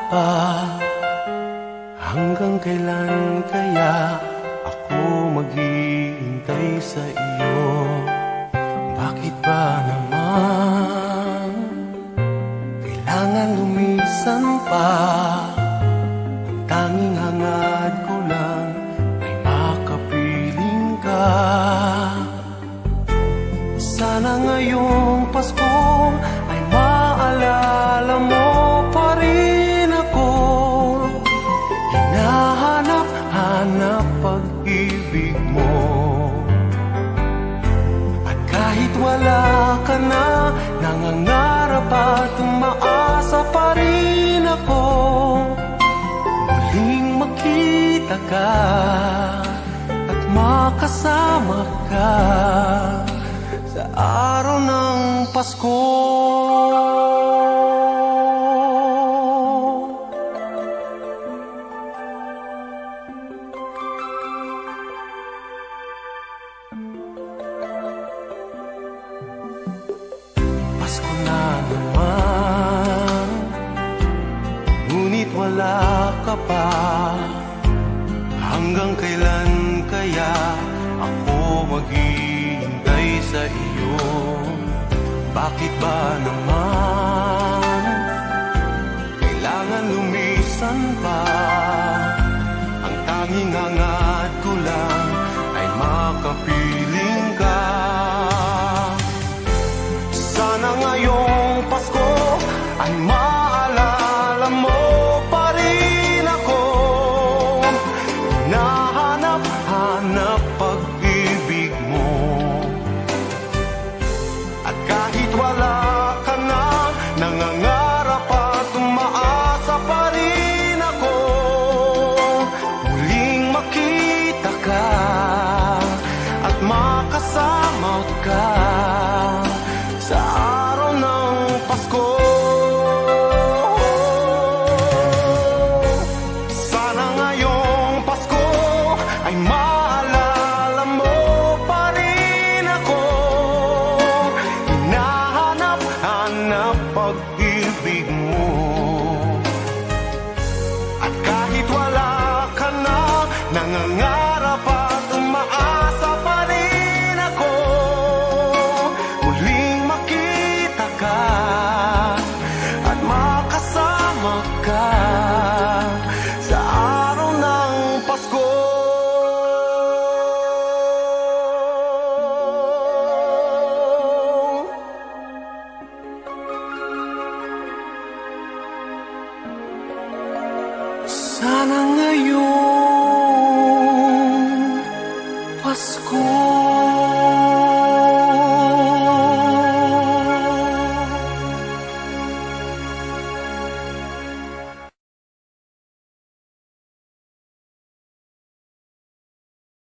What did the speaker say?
pa? Hanggang kailan kaya ako maghihintay sa iyo? Bakit ba naman kailangan lumisan pa? Ang tanging hangad ko lang ay makapiling ka. Sana ngayong Pasko ay maalala mo pa rin ako. Hinahanap-hanap pag-ibig mo. At kahit wala ka na, nangangarap at umaasa pa rin ako. Muling makita ka at makasama ka sa araw ng Pasko. Pasko na naman, ngunit wala ka pa. Hanggang kailan kaya ako maghihintay sa iyo? Bakit ba naman kailangan lumisan pa? Ang tanging hangad ko lang ay makapiling ka. Sana ngayong Pasko ay maalala mo pa rin ako. Hinahanap-hanap pag-ibig mo. At kahit wala ka na, nangangarap at umaasa pa rin ako. Muling makita ka at makasama ka sa araw ng Pasko. Sana ngayong Pasko ay maalala mo pa rin ako. Hinahanap-hanap pag-ibig mo. At kahit wala ka na, nangangarap at umaasa pa rin ako. Muling makita ka at makasama ka sa araw ng Pasko. Sana ngayong Pasko